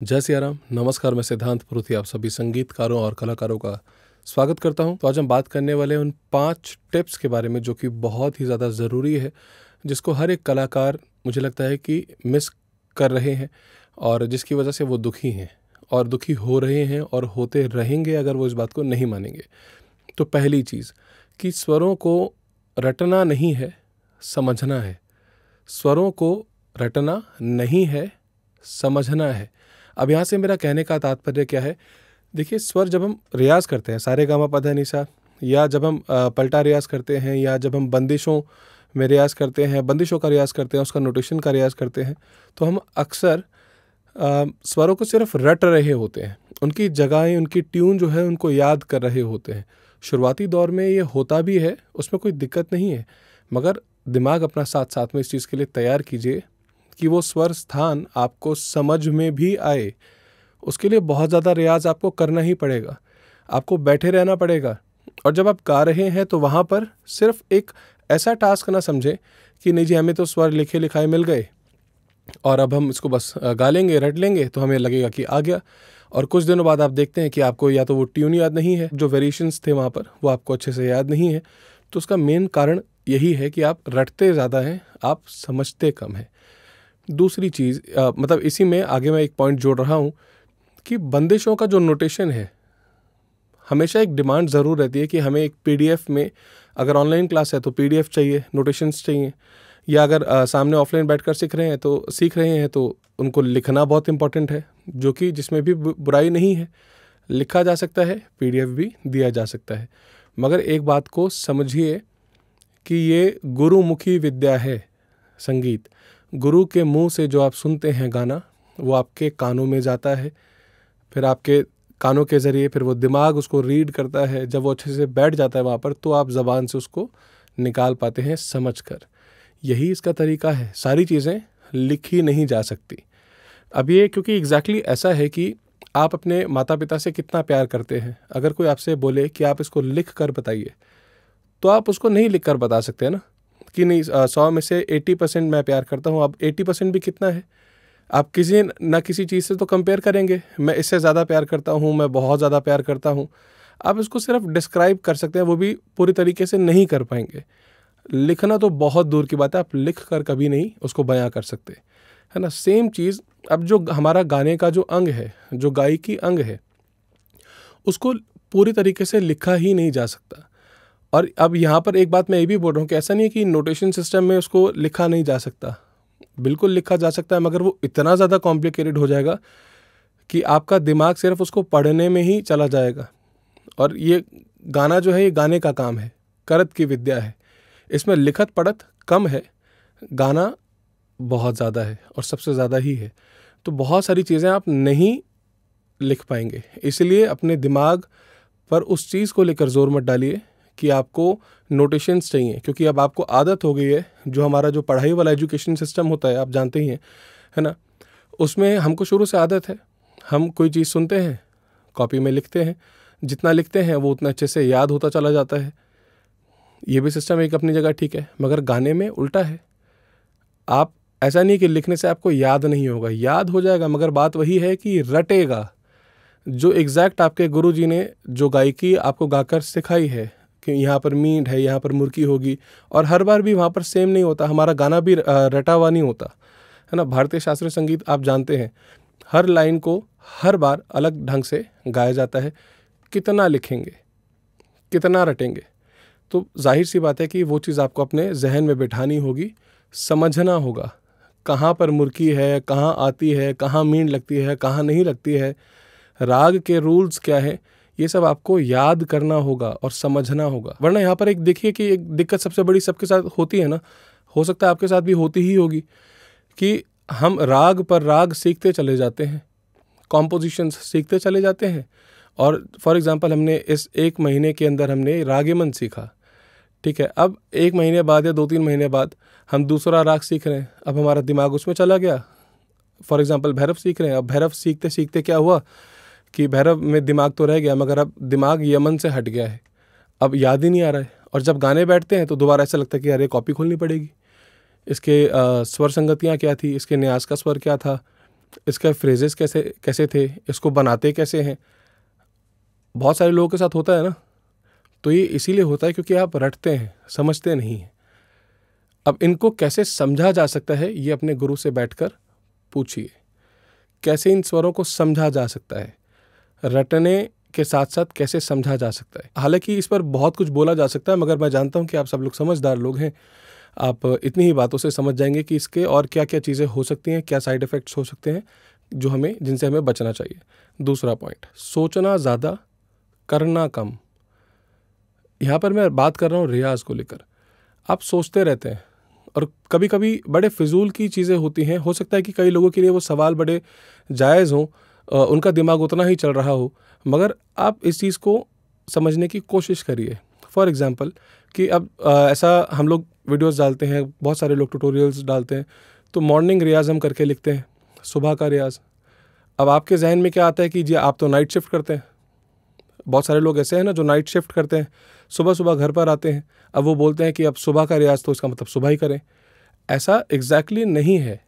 जय सिया राम। नमस्कार, मैं सिद्धांत पुरुथी आप सभी संगीतकारों और कलाकारों का स्वागत करता हूं। तो आज हम बात करने वाले हैं उन 5 टिप्स के बारे में जो कि बहुत ही ज़्यादा ज़रूरी है, जिसको हर एक कलाकार मुझे लगता है कि मिस कर रहे हैं और जिसकी वजह से वो दुखी हैं और दुखी हो रहे हैं और होते रहेंगे अगर वो इस बात को नहीं मानेंगे। तो पहली चीज़ कि स्वरों को रटना नहीं है, समझना है। स्वरों को रटना नहीं है, समझना है। अब यहाँ से मेरा कहने का तात्पर्य क्या है? देखिए, स्वर जब हम रियाज़ करते हैं, सारे गामा पा धा नि सा, या जब हम पलटा रियाज़ करते हैं, या जब हम बंदिशों में रियाज़ करते हैं, बंदिशों का रियाज़ करते हैं, उसका नोटेशन का रियाज़ करते हैं, तो हम अक्सर स्वरों को सिर्फ रट रहे होते हैं। उनकी जगहें, उनकी ट्यून जो है उनको याद कर रहे होते हैं। शुरुआती दौर में ये होता भी है, उसमें कोई दिक्कत नहीं है, मगर दिमाग अपना साथ साथ में इस चीज़ के लिए तैयार कीजिए कि वो स्वर स्थान आपको समझ में भी आए। उसके लिए बहुत ज़्यादा रियाज़ आपको करना ही पड़ेगा, आपको बैठे रहना पड़ेगा। और जब आप गा रहे हैं तो वहाँ पर सिर्फ एक ऐसा टास्क ना समझें कि नहीं जी, हमें तो स्वर लिखे लिखाए मिल गए और अब हम इसको बस गा लेंगे, रट लेंगे तो हमें लगेगा कि आ गया। और कुछ दिनों बाद आप देखते हैं कि आपको या तो वो ट्यून याद नहीं है, जो वेरिएशंस थे वहाँ पर वो आपको अच्छे से याद नहीं है। तो उसका मेन कारण यही है कि आप रटते ज़्यादा हैं, आप समझते कम हैं। दूसरी चीज़, मतलब इसी में आगे मैं एक पॉइंट जोड़ रहा हूँ कि बंदिशों का जो नोटेशन है, हमेशा एक डिमांड ज़रूर रहती है कि हमें एक पीडीएफ में, अगर ऑनलाइन क्लास है तो पीडीएफ चाहिए, नोटेशंस चाहिए, या अगर सामने ऑफलाइन बैठकर सीख रहे हैं तो उनको लिखना बहुत इंपॉर्टेंट है, जो कि जिसमें भी बुराई नहीं है। लिखा जा सकता है, पीडीएफ भी दिया जा सकता है, मगर एक बात को समझिए कि ये गुरुमुखी विद्या है। संगीत गुरु के मुंह से जो आप सुनते हैं गाना, वो आपके कानों में जाता है, फिर आपके कानों के ज़रिए फिर वो दिमाग उसको रीड करता है। जब वो अच्छे से बैठ जाता है वहाँ पर, तो आप ज़बान से उसको निकाल पाते हैं समझ कर। यही इसका तरीका है। सारी चीज़ें लिखी नहीं जा सकती। अब ये क्योंकि एग्जैक्टली ऐसा है कि आप अपने माता पिता से कितना प्यार करते हैं। अगर कोई आपसे बोले कि आप इसको लिख कर बताइए, तो आप उसको नहीं लिख कर बता सकते ना कि नहीं 100 में से 80% मैं प्यार करता हूँ। अब 80% भी कितना है? आप किसी न किसी चीज़ से तो कंपेयर करेंगे, मैं इससे ज़्यादा प्यार करता हूँ, मैं बहुत ज़्यादा प्यार करता हूँ। आप इसको सिर्फ डिस्क्राइब कर सकते हैं, वो भी पूरी तरीके से नहीं कर पाएंगे। लिखना तो बहुत दूर की बात है, आप लिख कर कभी नहीं उसको बयां कर सकते, है ना। सेम चीज़, अब जो हमारा गाने का जो अंग है, जो गायकी अंग है, उसको पूरी तरीके से लिखा ही नहीं जा सकता। और अब यहाँ पर एक बात मैं ये भी बोल रहा हूँ कि ऐसा नहीं है कि नोटेशन सिस्टम में उसको लिखा नहीं जा सकता। बिल्कुल लिखा जा सकता है, मगर वो इतना ज़्यादा कॉम्प्लिकेटेड हो जाएगा कि आपका दिमाग सिर्फ उसको पढ़ने में ही चला जाएगा। और ये गाना जो है, ये गाने का काम है, करत की विद्या है। इसमें लिखत पढ़त कम है, गाना बहुत ज़्यादा है और सबसे ज़्यादा ही है। तो बहुत सारी चीज़ें आप नहीं लिख पाएंगे। इसलिए अपने दिमाग पर उस चीज़ को लेकर जोर मत डालिए कि आपको नोटेशंस चाहिए, क्योंकि अब आपको आदत हो गई है। जो हमारा जो पढ़ाई वाला एजुकेशन सिस्टम होता है, आप जानते ही हैं, है ना, उसमें हमको शुरू से आदत है, हम कोई चीज़ सुनते हैं, कॉपी में लिखते हैं, जितना लिखते हैं वो उतना अच्छे से याद होता चला जाता है। ये भी सिस्टम एक अपनी जगह ठीक है, मगर गाने में उल्टा है। आप ऐसा नहीं कि लिखने से आपको याद नहीं होगा, याद हो जाएगा, मगर बात वही है कि रटेगा। जो एग्जैक्ट आपके गुरुजी ने जो गायकी आपको गाकर सिखाई है कि यहाँ पर मींड है, यहाँ पर मुर्की होगी, और हर बार भी वहाँ पर सेम नहीं होता। हमारा गाना भी रटा हुआ नहीं होता, है ना। भारतीय शास्त्रीय संगीत आप जानते हैं, हर लाइन को हर बार अलग ढंग से गाया जाता है। कितना लिखेंगे, कितना रटेंगे? तो जाहिर सी बात है कि वो चीज़ आपको अपने जहन में बिठानी होगी, समझना होगा कहाँ पर मुर्की है, कहाँ आती है, कहाँ मींड लगती है, कहाँ नहीं लगती है, राग के रूल्स क्या है, ये सब आपको याद करना होगा और समझना होगा। वरना यहाँ पर एक देखिए कि एक दिक्कत सबसे बड़ी सबके साथ होती है ना, हो सकता है आपके साथ भी होती ही होगी, कि हम राग पर राग सीखते चले जाते हैं, कॉम्पोजिशंस सीखते चले जाते हैं। और फॉर एग्जांपल हमने इस 1 महीने के अंदर हमने रागेमन सीखा, ठीक है। अब 1 महीने बाद या 2-3 महीने बाद हम दूसरा राग सीख रहे हैं, अब हमारा दिमाग उसमें चला गया। फॉर एग्जांपल भैरव सीख रहे हैं, अब भैरव सीखते सीखते क्या हुआ कि भैरव में दिमाग तो रह गया, मगर अब दिमाग यमन से हट गया है, अब याद ही नहीं आ रहा है। और जब गाने बैठते हैं तो दोबारा ऐसा लगता है कि अरे कॉपी खोलनी पड़ेगी, इसके स्वर संगतियाँ क्या थी, इसके न्यास का स्वर क्या था, इसके फ्रेजेस कैसे कैसे थे, इसको बनाते कैसे हैं। बहुत सारे लोगों के साथ होता है ना, तो ये इसीलिए होता है क्योंकि आप रटते हैं, समझते नहीं हैं। अब इनको कैसे समझा जा सकता है, ये अपने गुरु से बैठकर पूछिए। कैसे इन स्वरों को समझा जा सकता है, रटने के साथ साथ कैसे समझा जा सकता है। हालांकि इस पर बहुत कुछ बोला जा सकता है, मगर मैं जानता हूं कि आप सब लोग समझदार लोग हैं। आप इतनी ही बातों से समझ जाएंगे कि इसके और क्या क्या चीज़ें हो सकती हैं, क्या साइड इफ़ेक्ट्स हो सकते हैं जिनसे हमें बचना चाहिए। दूसरा पॉइंट, सोचना ज़्यादा, करना कम। यहाँ पर मैं बात कर रहा हूँ रियाज़ को लेकर। आप सोचते रहते हैं और कभी कभी बड़े फिजूल की चीज़ें होती हैं। हो सकता है कि कई लोगों के लिए वो सवाल बड़े जायज़ हों, उनका दिमाग उतना ही चल रहा हो, मगर आप इस चीज़ को समझने की कोशिश करिए। फॉर एग्ज़ाम्पल कि अब ऐसा हम लोग वीडियोस डालते हैं, बहुत सारे लोग ट्यूटोरियल्स डालते हैं, तो मॉर्निंग रियाज़ हम करके लिखते हैं, सुबह का रियाज़। अब आपके जहन में क्या आता है कि जी आप तो नाइट शिफ्ट करते हैं। बहुत सारे लोग ऐसे हैं ना जो नाइट शिफ्ट करते हैं, सुबह सुबह घर पर आते हैं, अब वो बोलते हैं कि अब सुबह का रियाज़ तो इसका मतलब सुबह ही करें। ऐसा एग्जैक्टली नहीं है।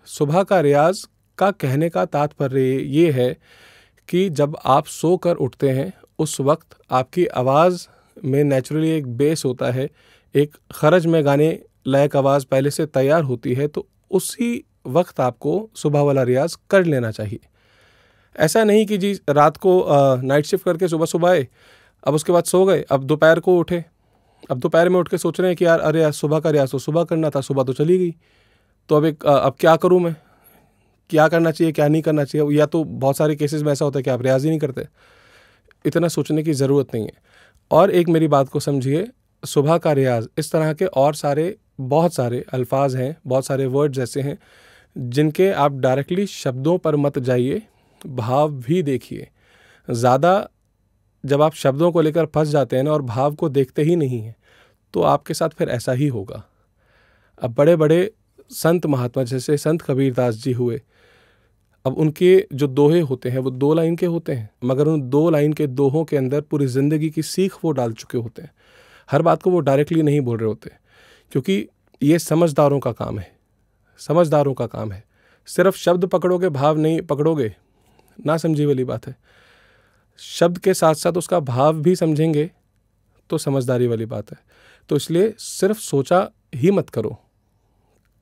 सुबह का रियाज़ का कहने का तात्पर्य ये है कि जब आप सो कर उठते हैं उस वक्त आपकी आवाज़ में नेचुरली एक बेस होता है, एक खरज में गाने लायक आवाज़ पहले से तैयार होती है, तो उसी वक्त आपको सुबह वाला रियाज़ कर लेना चाहिए। ऐसा नहीं कि जी रात को नाइट शिफ्ट करके सुबह सुबह आए, अब उसके बाद सो गए, अब दोपहर को उठे, अब दोपहर में उठ के सोच रहे हैं कि यार अरे यार सुबह का रियाज़ तो सुबह करना था, सुबह तो चली गई, तो अब क्या करूं मैं, क्या करना चाहिए क्या नहीं करना चाहिए। या तो बहुत सारे केसेस में ऐसा होता है कि आप रियाज़ ही नहीं करते। इतना सोचने की ज़रूरत नहीं है। और एक मेरी बात को समझिए, सुबह का रियाज़ इस तरह के और बहुत सारे अल्फाज हैं, बहुत सारे वर्ड्स ऐसे हैं जिनके आप डायरेक्टली शब्दों पर मत जाइए, भाव भी देखिए। ज़्यादा जब आप शब्दों को लेकर फंस जाते हैं ना और भाव को देखते ही नहीं हैं, तो आपके साथ फिर ऐसा ही होगा। अब बड़े बड़े संत महात्मा जैसे संत कबीरदास जी हुए, अब उनके जो दोहे होते हैं वो 2 लाइन के होते हैं, मगर उन 2 लाइन के दोहों के अंदर पूरी ज़िंदगी की सीख वो डाल चुके होते हैं। हर बात को वो डायरेक्टली नहीं बोल रहे होते, क्योंकि ये समझदारों का काम है, समझदारों का काम है। सिर्फ शब्द पकड़ोगे, भाव नहीं पकड़ोगे, ना समझी वाली बात है। शब्द के साथ साथ उसका भाव भी समझेंगे तो समझदारी वाली बात है। तो इसलिए सिर्फ सोचा ही मत करो,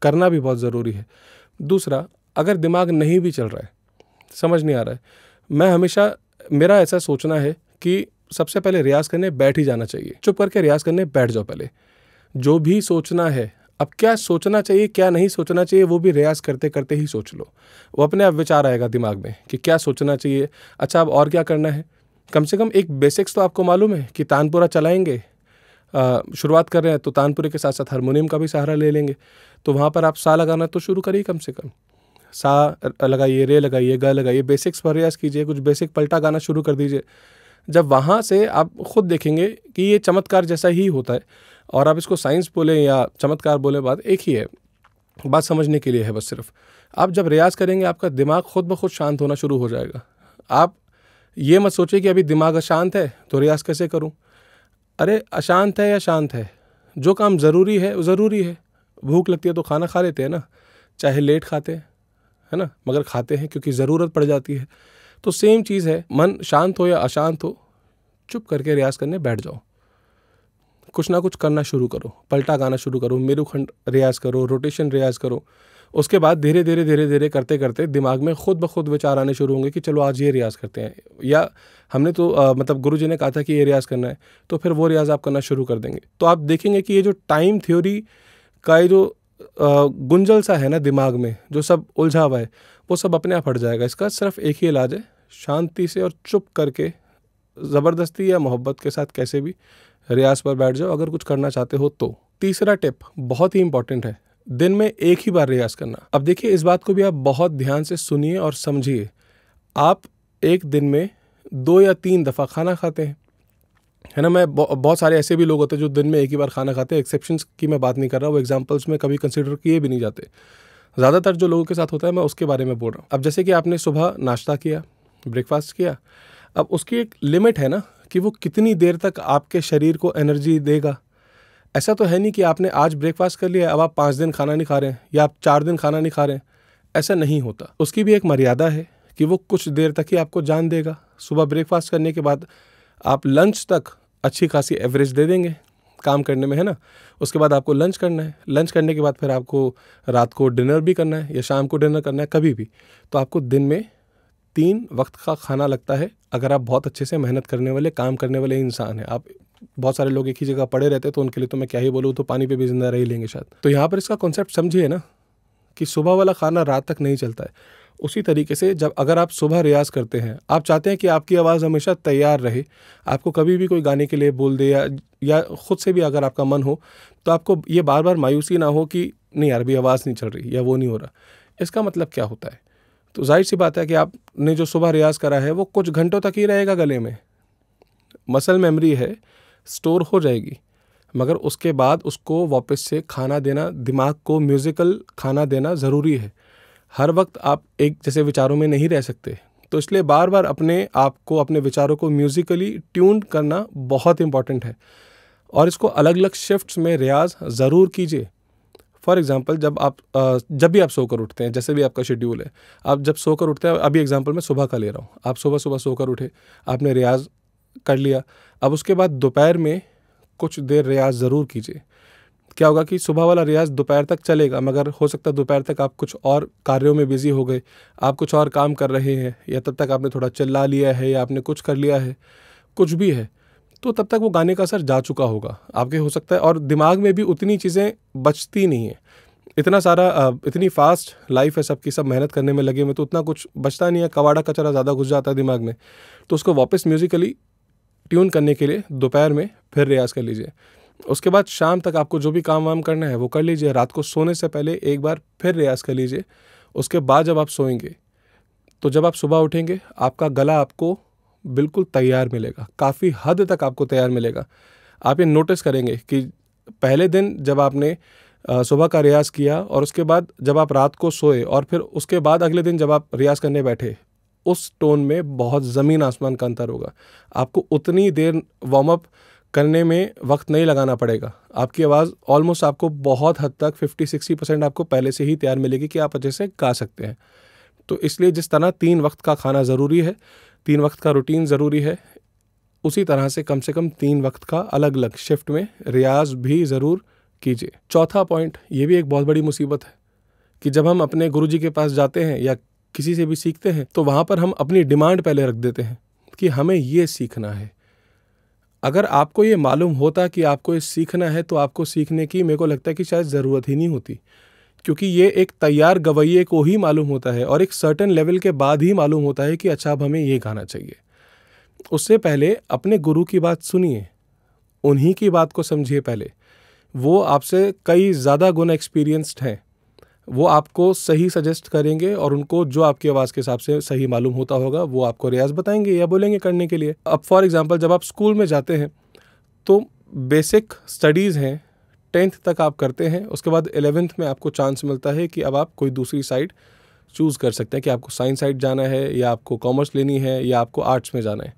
करना भी बहुत ज़रूरी है। दूसरा, अगर दिमाग नहीं भी चल रहा है, समझ नहीं आ रहा है, मेरा ऐसा सोचना है कि सबसे पहले रियाज़ करने बैठ ही जाना चाहिए। चुप करके रियाज़ करने बैठ जाओ पहले। जो भी सोचना है, अब क्या सोचना चाहिए क्या नहीं सोचना चाहिए वो भी रियाज़ करते करते ही सोच लो। वो अपने आप विचार आएगा दिमाग में कि क्या सोचना चाहिए, अच्छा अब और क्या करना है। कम से कम एक बेसिक्स तो आपको मालूम है कि तानपुरा चलाएंगे, शुरुआत कर रहे हैं तो तानपुरे के साथ साथ हारमोनियम का भी सहारा ले लेंगे, तो वहाँ पर आप सा लगाना तो शुरू करिए। कम से कम सा लगाइए, रे लगाइए, ग लगाइए, बेसिक्स पर रियाज़ कीजिए, कुछ बेसिक पलटा गाना शुरू कर दीजिए। जब वहाँ से आप खुद देखेंगे कि ये चमत्कार जैसा ही होता है, और आप इसको साइंस बोलें या चमत्कार बोलें, बात एक ही है, बात समझने के लिए है बस। सिर्फ आप जब रियाज़ करेंगे आपका दिमाग खुद ब खुद शांत होना शुरू हो जाएगा। आप ये मत सोचिए कि अभी दिमाग अशांत है तो रियाज़ कैसे करूं। अरे अशांत है या शांत है, जो काम ज़रूरी है वो ज़रूरी है। भूख लगती है तो खाना खा लेते हैं ना, चाहे लेट खाते हैं, है ना, मगर खाते हैं क्योंकि ज़रूरत पड़ जाती है। तो सेम चीज़ है, मन शांत हो या अशांत हो, चुप करके रियाज़ करने बैठ जाओ। कुछ ना कुछ करना शुरू करो, पलटा गाना शुरू करो, मेरुखंड रियाज़ करो, रोटेशन रियाज़ करो। उसके बाद धीरे धीरे करते करते दिमाग में खुद ब खुद विचार आने शुरू होंगे कि चलो आज ये रियाज़ करते हैं, या हमने तो मतलब गुरुजी ने कहा था कि ये रियाज़ करना है, तो फिर वो रियाज़ आप करना शुरू कर देंगे। तो आप देखेंगे कि ये जो टाइम थ्योरी का ये जो गुंजल सा है ना दिमाग में, जो सब उलझा हुआ है, वो सब अपने आप हट जाएगा। इसका सिर्फ एक ही इलाज है, शांति से और चुप करके, ज़बरदस्ती या मोहब्बत के साथ कैसे भी रियाज़ पर बैठ जाओ अगर कुछ करना चाहते हो तो। तीसरा टिप बहुत ही इंपॉर्टेंट है, दिन में एक ही बार रियाज़ करना। अब देखिए, इस बात को भी आप बहुत ध्यान से सुनिए और समझिए। आप एक दिन में 2 या 3 दफ़ा खाना खाते हैं, है ना। बहुत सारे ऐसे भी लोग होते हैं जो दिन में एक ही बार खाना खाते हैं। एक्सेप्शंस की मैं बात नहीं कर रहा, वो एग्जांपल्स में कभी कंसिडर किए भी नहीं जाते। ज़्यादातर जो लोगों के साथ होता है मैं उसके बारे में बोल रहा हूँ। अब जैसे कि आपने सुबह नाश्ता किया, ब्रेकफास्ट किया, अब उसकी एक लिमिट है ना कि वो कितनी देर तक आपके शरीर को एनर्जी देगा। ऐसा तो है नहीं कि आपने आज ब्रेकफास्ट कर लिया, अब आप 5 दिन खाना नहीं खा रहे हैं या आप 4 दिन खाना नहीं खा रहे हैं। ऐसा नहीं होता। उसकी भी एक मर्यादा है कि वो कुछ देर तक ही आपको जान देगा। सुबह ब्रेकफास्ट करने के बाद आप लंच तक अच्छी खासी एवरेज दे देंगे काम करने में, है ना। उसके बाद आपको लंच करना है, लंच करने के बाद फिर आपको रात को डिनर भी करना है या शाम को डिनर करना है, कभी भी। तो आपको दिन में 3 वक्त का खाना लगता है अगर आप बहुत अच्छे से मेहनत करने वाले, काम करने वाले इंसान हैं। आप बहुत सारे लोग एक ही जगह पड़े रहते हैं तो उनके लिए तो मैं क्या ही बोलूँ, तो पानी पे भी जिंदा रह ही लेंगे शायद। तो यहाँ पर इसका कॉन्सेप्ट समझिए ना कि सुबह वाला खाना रात तक नहीं चलता है। उसी तरीके से जब अगर आप सुबह रियाज़ करते हैं, आप चाहते हैं कि आपकी आवाज़ हमेशा तैयार रहे, आपको कभी भी कोई गाने के लिए बोल दे या ख़ुद से भी अगर आपका मन हो तो आपको ये बार बार मायूसी ना हो कि नहीं यार अभी आवाज़ नहीं चल रही या वो नहीं हो रहा। इसका मतलब क्या होता है? तो जाहिर सी बात है कि आपने जो सुबह रियाज़ करा है वो कुछ घंटों तक ही रहेगा गले में, मसल मेमोरी है, स्टोर हो जाएगी, मगर उसके बाद उसको वापस से खाना देना, दिमाग को म्यूज़िकल खाना देना ज़रूरी है। हर वक्त आप एक जैसे विचारों में नहीं रह सकते, तो इसलिए बार बार अपने आप को, अपने विचारों को म्यूज़िकली ट्यून करना बहुत इंपॉर्टेंट है। और इसको अलग अलग शिफ्ट्स में रियाज़ ज़रूर कीजिए। फॉर एग्ज़ाम्पल जब भी आप सोकर उठते हैं, जैसे भी आपका शेड्यूल है, आप जब सोकर उठते हैं, अभी एग्ज़ाम्पल मैं सुबह का ले रहा हूँ, आप सुबह सुबह सोकर उठे, आपने रियाज़ कर लिया। अब उसके बाद दोपहर में कुछ देर रियाज़ ज़रूर कीजिए। क्या होगा कि सुबह वाला रियाज़ दोपहर तक चलेगा, मगर हो सकता है दोपहर तक आप कुछ और कार्यों में बिज़ी हो गए, आप कुछ और काम कर रहे हैं, या तब तक आपने थोड़ा चिल्ला लिया है या आपने कुछ कर लिया है, कुछ भी है, तो तब तक वो गाने का असर जा चुका होगा आपके, हो सकता है। और दिमाग में भी उतनी चीज़ें बचती नहीं हैं, इतना सारा इतनी फास्ट लाइफ है सबकी, सब मेहनत करने में लगे हुए, तो उतना कुछ बचता नहीं है, कबाड़ा कचरा ज़्यादा घुस जाता है दिमाग में। तो उसको वापस म्यूज़िकली ट्यून करने के लिए दोपहर में फिर रियाज़ कर लीजिए। उसके बाद शाम तक आपको जो भी काम वाम करना है वो कर लीजिए। रात को सोने से पहले एक बार फिर रियाज़ कर लीजिए। उसके बाद जब आप सोएंगे तो जब आप सुबह उठेंगे आपका गला आपको बिल्कुल तैयार मिलेगा, काफ़ी हद तक आपको तैयार मिलेगा। आप ये नोटिस करेंगे कि पहले दिन जब आपने सुबह का रियाज़ किया और उसके बाद जब आप रात को सोए और फिर उसके बाद अगले दिन जब आप रियाज़ करने बैठे, उस टोन में बहुत ज़मीन आसमान का अंतर होगा। आपको उतनी देर वार्म अप करने में वक्त नहीं लगाना पड़ेगा। आपकी आवाज़ ऑलमोस्ट आपको बहुत हद तक 50-60% आपको पहले से ही तैयार मिलेगी कि आप अच्छे से गा सकते हैं। तो इसलिए जिस तरह 3 वक्त का खाना ज़रूरी है, 3 वक्त का रूटीन ज़रूरी है, उसी तरह से कम 3 वक्त का अलग अलग शिफ्ट में रियाज़ भी ज़रूर कीजिए। चौथा पॉइंट, ये भी एक बहुत बड़ी मुसीबत है कि जब हम अपने गुरुजी के पास जाते हैं या किसी से भी सीखते हैं तो वहाँ पर हम अपनी डिमांड पहले रख देते हैं कि हमें ये सीखना है। अगर आपको ये मालूम होता कि आपको ये सीखना है तो आपको सीखने की, मेरे को लगता है कि शायद ज़रूरत ही नहीं होती, क्योंकि ये एक तैयार गवैये को ही मालूम होता है और एक सर्टेन लेवल के बाद ही मालूम होता है कि अच्छा अब हमें ये गाना चाहिए। उससे पहले अपने गुरु की बात सुनिए, उन्हीं की बात को समझिए पहले। वो आपसे कई ज़्यादा गुना एक्सपीरियंस्ड हैं, वो आपको सही सजेस्ट करेंगे और उनको जो आपकी आवाज़ के हिसाब से सही मालूम होता होगा वो आपको रियाज़ बताएंगे या बोलेंगे करने के लिए। अब फॉर एग्ज़ाम्पल जब आप स्कूल में जाते हैं तो बेसिक स्टडीज़ हैं, 10th तक आप करते हैं, उसके बाद 11th में आपको चांस मिलता है कि अब आप कोई दूसरी साइड चूज़ कर सकते हैं कि आपको साइंस साइड जाना है या आपको कॉमर्स लेनी है या आपको आर्ट्स में जाना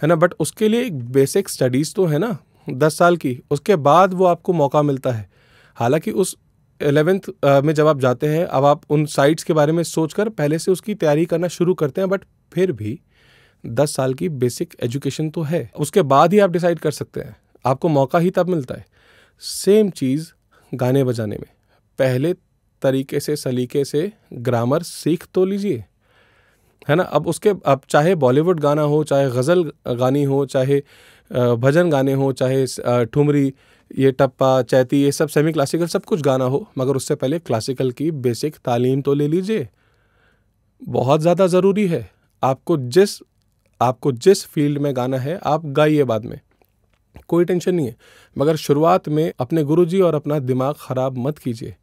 है ना। बट उसके लिए एक बेसिक स्टडीज़ तो है ना 10 साल की, उसके बाद वो आपको मौका मिलता है। हालांकि उस 11th में जब आप जाते हैं, अब आप उन साइट्स के बारे में सोचकर पहले से उसकी तैयारी करना शुरू करते हैं, बट फिर भी 10 साल की बेसिक एजुकेशन तो है, उसके बाद ही आप डिसाइड कर सकते हैं, आपको मौका ही तब मिलता है। सेम चीज़ गाने बजाने में, पहले तरीके से सलीके से ग्रामर सीख तो लीजिए, है ना। अब चाहे बॉलीवुड गाना हो, चाहे गज़ल गानी हो, चाहे भजन गाने हो, चाहे ठुमरी, ये टप्पा, चैती, ये सब सेमी क्लासिकल सब कुछ गाना हो, मगर उससे पहले क्लासिकल की बेसिक तालीम तो ले लीजिए, बहुत ज़्यादा ज़रूरी है। आपको जिस फील्ड में गाना है आप गाइए, बाद में कोई टेंशन नहीं है, मगर शुरुआत में अपने गुरुजी और अपना दिमाग ख़राब मत कीजिए।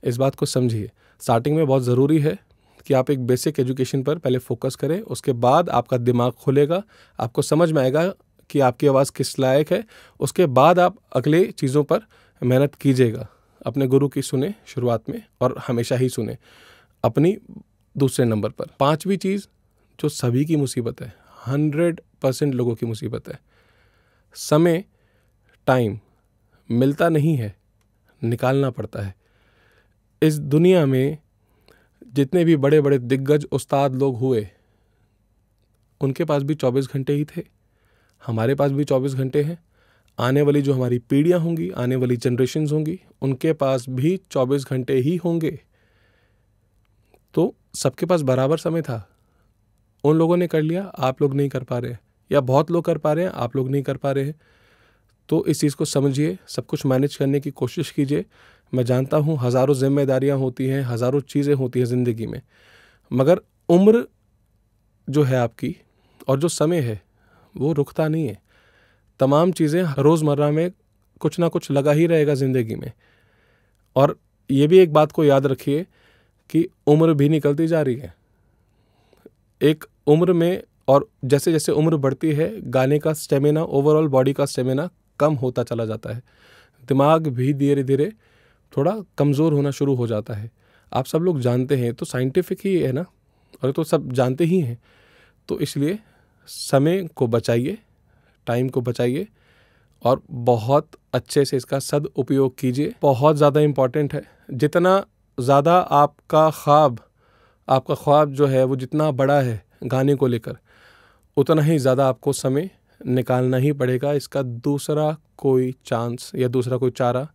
इस बात को समझिए, स्टार्टिंग में बहुत ज़रूरी है कि आप एक बेसिक एजुकेशन पर पहले फोकस करें, उसके बाद आपका दिमाग खुलेगा, आपको समझ में आएगा कि आपकी आवाज़ किस लायक है, उसके बाद आप अगले चीज़ों पर मेहनत कीजिएगा। अपने गुरु की सुने शुरुआत में और हमेशा ही सुने, अपनी दूसरे नंबर पर। 5वीं चीज़ जो सभी की मुसीबत है, 100% लोगों की मुसीबत है, समय, टाइम मिलता नहीं है, निकालना पड़ता है। इस दुनिया में जितने भी बड़े बड़े दिग्गज उस्ताद लोग हुए उनके पास भी 24 घंटे ही थे, हमारे पास भी 24 घंटे हैं। आने वाली जो हमारी पीढ़ियां होंगी, आने वाली जनरेशन्स होंगी, उनके पास भी 24 घंटे ही होंगे। तो सबके पास बराबर समय था। उन लोगों ने कर लिया, आप लोग नहीं कर पा रहे हैं, या बहुत लोग कर पा रहे हैं, आप लोग नहीं कर पा रहे हैं। तो इस चीज़ को समझिए, सब कुछ मैनेज करने की कोशिश कीजिए। मैं जानता हूँ हज़ारों जिम्मेदारियाँ होती हैं, हज़ारों चीज़ें होती हैं ज़िंदगी में, मगर उम्र जो है आपकी और जो समय है वो रुकता नहीं है। तमाम चीज़ें रोज़मर्रा में कुछ ना कुछ लगा ही रहेगा ज़िंदगी में। और ये भी एक बात को याद रखिए कि उम्र भी निकलती जा रही है। एक उम्र में, और जैसे जैसे उम्र बढ़ती है, गाने का स्टेमिना, ओवरऑल बॉडी का स्टेमिना कम होता चला जाता है। दिमाग भी धीरे धीरे थोड़ा कमज़ोर होना शुरू हो जाता है। आप सब लोग जानते हैं, तो साइंटिफिक ही है ना, और तो सब जानते ही हैं। तो इसलिए समय को बचाइए, टाइम को बचाइए और बहुत अच्छे से इसका सदुपयोग कीजिए। बहुत ज़्यादा इम्पॉर्टेंट है। जितना ज़्यादा आपका ख्वाब जो है वो जितना बड़ा है गाने को लेकर, उतना ही ज़्यादा आपको समय निकालना ही पड़ेगा। इसका दूसरा कोई चांस या दूसरा कोई चारा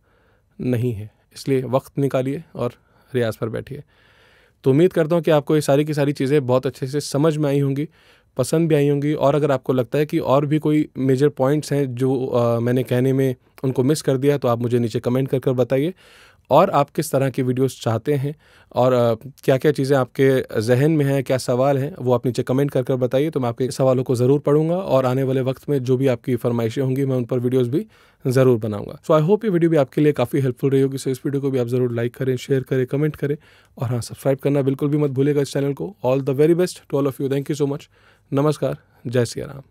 नहीं है। इसलिए वक्त निकालिए और रियाज़ पर बैठिए। तो उम्मीद करता हूँ कि आपको ये सारी की सारी चीज़ें बहुत अच्छे से समझ में आई होंगी, पसंद भी आई होंगी। और अगर आपको लगता है कि और भी कोई मेजर पॉइंट्स हैं जो मैंने कहने में उनको मिस कर दिया, तो आप मुझे नीचे कमेंट कर बताइए। और आप किस तरह की वीडियोस चाहते हैं और क्या क्या चीज़ें आपके जहन में हैं, क्या सवाल हैं, वो आप नीचे कमेंट कर बताइए। तो मैं आपके सवालों को ज़रूर पढ़ूंगा और आने वाले वक्त में जो भी आपकी फरमाइशें होंगी मैं उन पर वीडियोस भी ज़रूर बनाऊंगा। सो आई होप ये वीडियो भी आपके लिए काफ़ी हेल्पफुल रही होगी। सो इस वीडियो को भी आप ज़रूर लाइक करें, शेयर करें, कमेंट करें और हाँ, सब्सक्राइब करना बिल्कुल भी मत भूलिएगा इस चैनल को। All the very best to all of you. Thank you so much. नमस्कार। जय सिया राम।